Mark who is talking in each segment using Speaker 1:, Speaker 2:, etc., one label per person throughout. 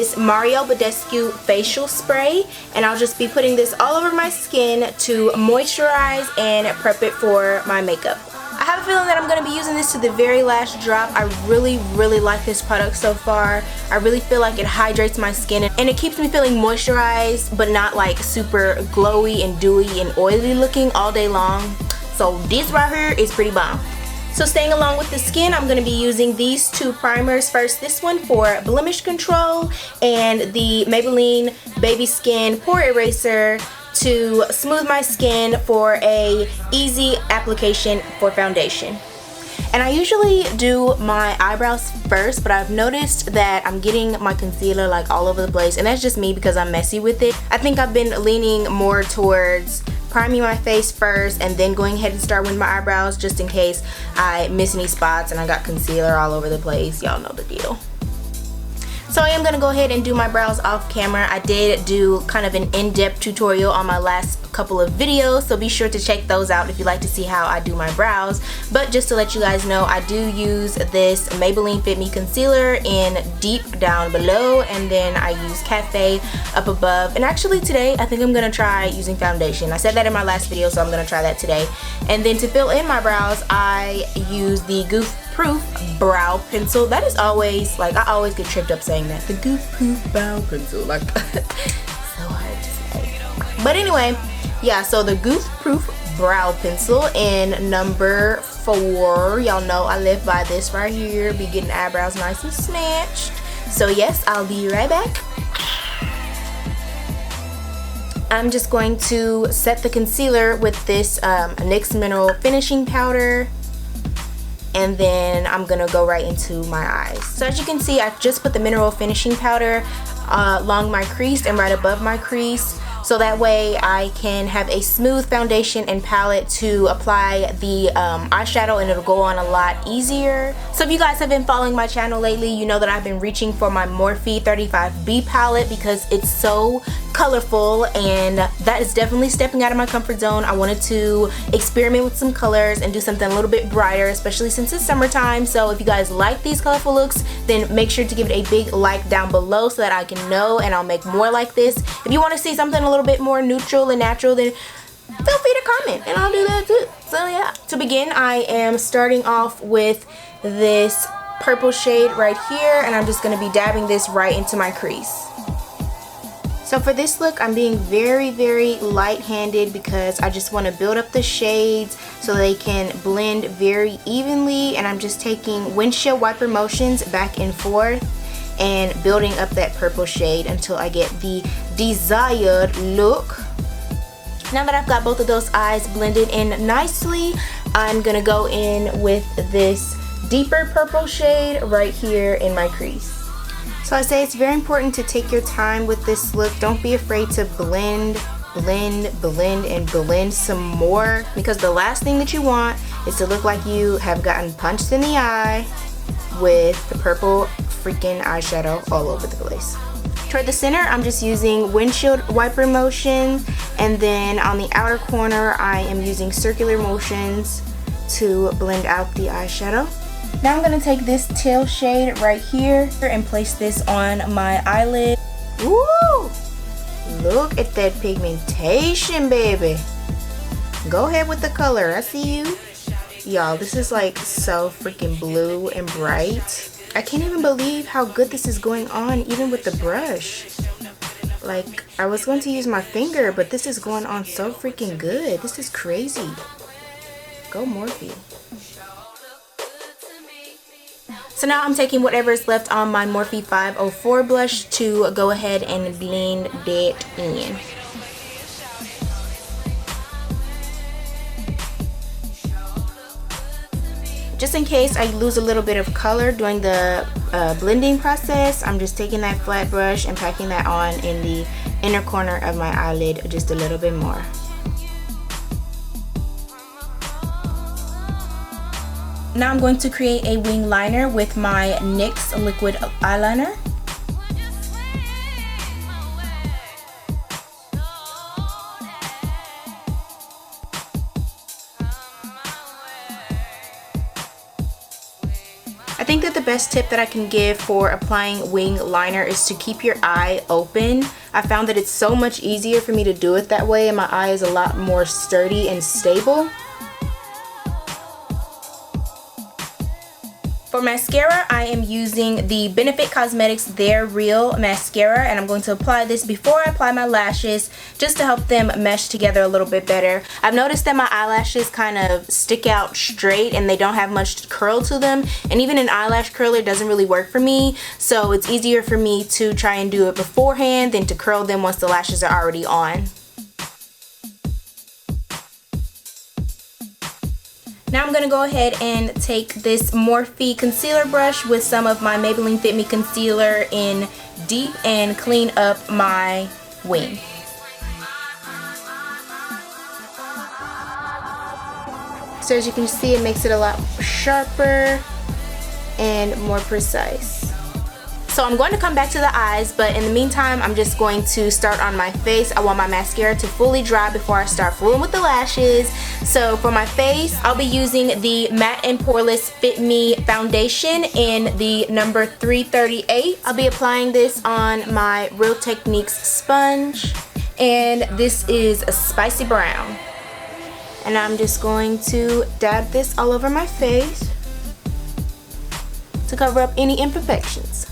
Speaker 1: this Mario Badescu facial spray, and I'll just be putting this all over my skin to moisturize and prep it for my makeup. I have a feeling that I'm going to be using this to the very last drop. I really like this product so far. I really feel like it hydrates my skin and it keeps me feeling moisturized but not like super glowy and dewy and oily looking all day long. So this right here is pretty bomb. So staying along with the skin, I'm going to be using these two primers. First, this one for blemish control and the Maybelline Baby Skin Pore Eraser to smooth my skin for a easy application for foundation. And I usually do my eyebrows first, but I've noticed that I'm getting my concealer like all over the place, and that's just me because I'm messy with it. I think I've been leaning more towards priming my face first and then going ahead and start with my eyebrows just in case I miss any spots and I got concealer all over the place. Y'all know the deal. So I am going to go ahead and do my brows off camera. I did do kind of an in-depth tutorial on my last couple of videos, so be sure to check those out if you'd like to see how I do my brows. But just to let you guys know, I do use this Maybelline Fit Me Concealer in deep down below, and then I use Cafe up above. And actually today, I think I'm going to try using foundation. I said that in my last video, so I'm going to try that today. And then to fill in my brows, I use the Goof Proof brow pencil. That is always, like, I always get tripped up saying that. The Goof Proof brow pencil. Like, so hard to say. But anyway, yeah, so the Goof Proof brow pencil in number 4. Y'all know I live by this right here. Be getting eyebrows nice and snatched. So yes, I'll be right back. I'm just going to set the concealer with this NYX Mineral Finishing Powder. And then I'm gonna go right into my eyes. So as you can see, I just put the mineral finishing powder along my crease and right above my crease, so that way I can have a smooth foundation and palette to apply the eyeshadow, and it'll go on a lot easier. So if you guys have been following my channel lately, you know that I've been reaching for my Morphe 35B palette because it's so colorful, and that is definitely stepping out of my comfort zone. I wanted to experiment with some colors and do something a little bit brighter, especially since it's summertime. So if you guys like these colorful looks, then make sure to give it a big like down below so that I can know, and I'll make more like this. If you want to see something a little bit more neutral and natural, then feel free to comment and I'll do that too. So yeah, to begin, I am starting off with this purple shade right here, and I'm just going to be dabbing this right into my crease. So for this look, I'm being very light-handed because I just want to build up the shades so they can blend very evenly, and I'm just taking windshield wiper motions back and forth and building up that purple shade until I get the desired look. Now that I've got both of those eyes blended in nicely, I'm gonna go in with this deeper purple shade right here in my crease. So I say it's very important to take your time with this look. Don't be afraid to blend some more, because the last thing that you want is to look like you have gotten punched in the eye with the purple freaking eyeshadow all over the place. Toward the center, I'm just using windshield wiper motion, and then on the outer corner I am using circular motions to blend out the eyeshadow. Now I'm going to take this teal shade right here and place this on my eyelid. Ooh! Look at that pigmentation, baby. Go ahead with the color. I see you. Y'all, this is like so freaking blue and bright. I can't even believe how good this is going on even with the brush. Like, I was going to use my finger, but this is going on so freaking good. This is crazy. Go Morphe. So now I'm taking whatever is left on my Morphe 504 blush to go ahead and blend that in. Just in case I lose a little bit of color during the blending process, I'm just taking that flat brush and packing that on in the inner corner of my eyelid just a little bit more. Now I'm going to create a wing liner with my NYX liquid eyeliner. I think that the best tip that I can give for applying wing liner is to keep your eye open. I found that it's so much easier for me to do it that way, and my eye is a lot more sturdy and stable. For mascara, I am using the Benefit Cosmetics They're Real mascara, and I'm going to apply this before I apply my lashes just to help them mesh together a little bit better. I've noticed that my eyelashes kind of stick out straight and they don't have much curl to them, and even an eyelash curler doesn't really work for me, so it's easier for me to try and do it beforehand than to curl them once the lashes are already on. Now I'm going to go ahead and take this Morphe concealer brush with some of my Maybelline Fit Me concealer in deep and clean up my wing. So as you can see, it makes it a lot sharper and more precise. So I'm going to come back to the eyes, but in the meantime, I'm just going to start on my face. I want my mascara to fully dry before I start fooling with the lashes. So for my face, I'll be using the Matte and Poreless Fit Me foundation in the number 338. I'll be applying this on my Real Techniques sponge, and this is a spicy brown. And I'm just going to dab this all over my face to cover up any imperfections.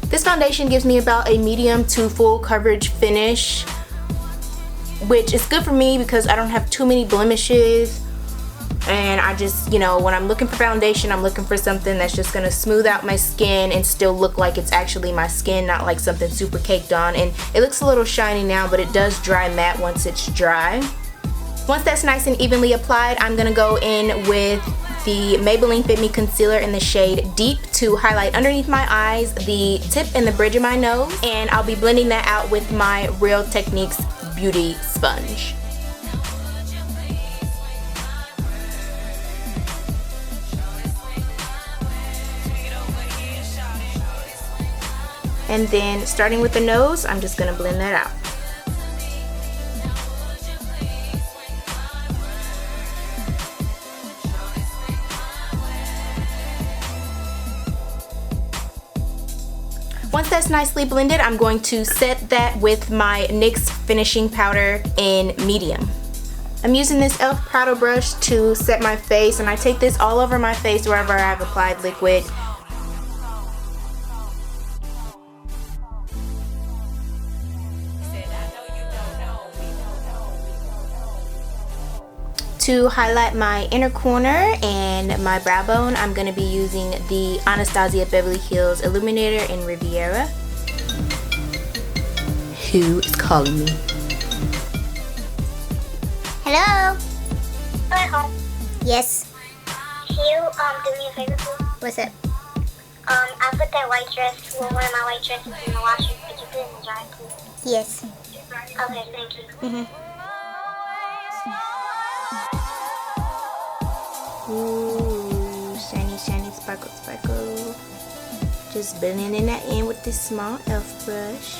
Speaker 1: This foundation gives me about a medium to full coverage finish, which is good for me because I don't have too many blemishes, and I just, you know, when I'm looking for foundation, I'm looking for something that's just gonna smooth out my skin and still look like it's actually my skin, not like something super caked on. And it looks a little shiny now, but it does dry matte once it's dry. Once that's nice and evenly applied, I'm gonna go in with the Maybelline Fit Me concealer in the shade Deep to highlight underneath my eyes, the tip and the bridge of my nose, and I'll be blending that out with my Real Techniques Beauty Sponge. And then starting with the nose, I'm just gonna blend that out. Once that's nicely blended, I'm going to set that with my NYX finishing powder in medium. I'm using this e.l.f. powder brush to set my face, and I take this all over my face wherever I've applied liquid. To highlight my inner corner and my brow bone, I'm going to be using the Anastasia Beverly Hills Illuminator in Riviera. Who is calling me?
Speaker 2: Hello?
Speaker 3: Hello.
Speaker 2: Yes.
Speaker 3: Can you do me a favor, please?
Speaker 2: What's up?
Speaker 3: I put that white dress, well, one of my white dresses in the washer. Could you put it in the dryer, please?
Speaker 2: Yes.
Speaker 3: Okay, thank you.
Speaker 1: Ooh, shiny, shiny, sparkle, sparkle. Just blending that in with this small e.l.f. brush.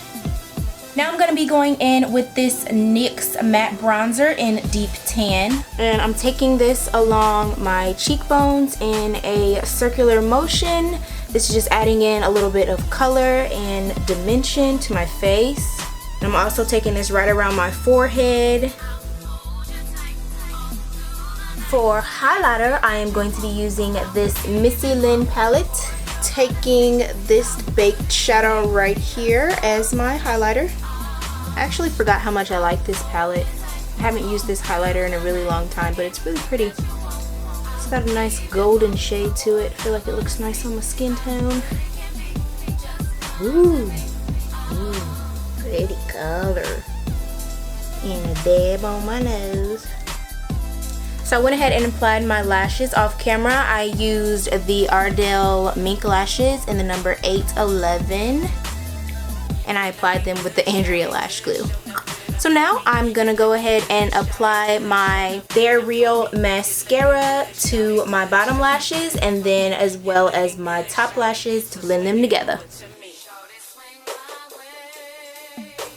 Speaker 1: Now I'm going to be going in with this NYX matte bronzer in Deep Tan. And I'm taking this along my cheekbones in a circular motion. This is just adding in a little bit of color and dimension to my face. And I'm also taking this right around my forehead. For highlighter, I am going to be using this Missy Lynn palette. Taking this baked shadow right here as my highlighter. I actually forgot how much I like this palette. I haven't used this highlighter in a really long time, but it's really pretty. It's got a nice golden shade to it. I feel like it looks nice on my skin tone. Ooh, pretty color. And a dab on my nose. So I went ahead and applied my lashes off camera. I used the Ardell Mink lashes in the number 811. And I applied them with the Andrea lash glue. So now I'm gonna go ahead and apply my They're Real mascara to my bottom lashes, and then as well as my top lashes to blend them together.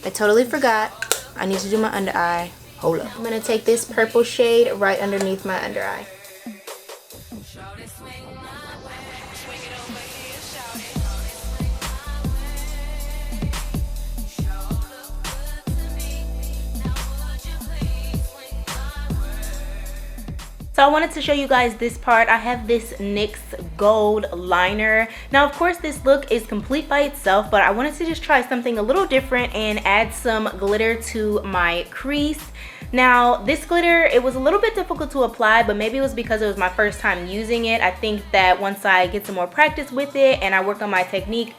Speaker 1: I totally forgot. I need to do my under eye. Hold up. I'm gonna take this purple shade right underneath my under eye. So I wanted to show you guys this part. I have this NYX gold liner. Now, of course, this look is complete by itself, but I wanted to just try something a little different and add some glitter to my crease. Now, this glitter, it was a little bit difficult to apply, but maybe it was because it was my first time using it. I think that once I get some more practice with it and I work on my technique,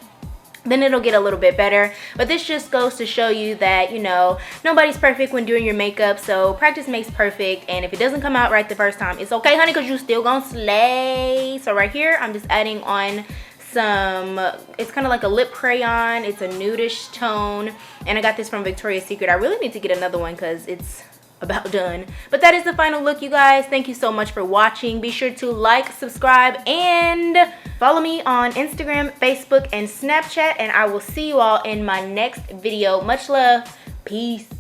Speaker 1: then it'll get a little bit better. But this just goes to show you that, you know, nobody's perfect when doing your makeup, so practice makes perfect. And if it doesn't come out right the first time, it's okay, honey, because you still gonna slay. So right here, I'm just adding on some, it's kind of like a lip crayon. It's a nudish tone, and I got this from Victoria's Secret. I really need to get another one because it's about done. But that is the final look, you guys. Thank you so much for watching. Be sure to like, subscribe, and follow me on Instagram, Facebook, and Snapchat, and I will see you all in my next video. Much love. Peace.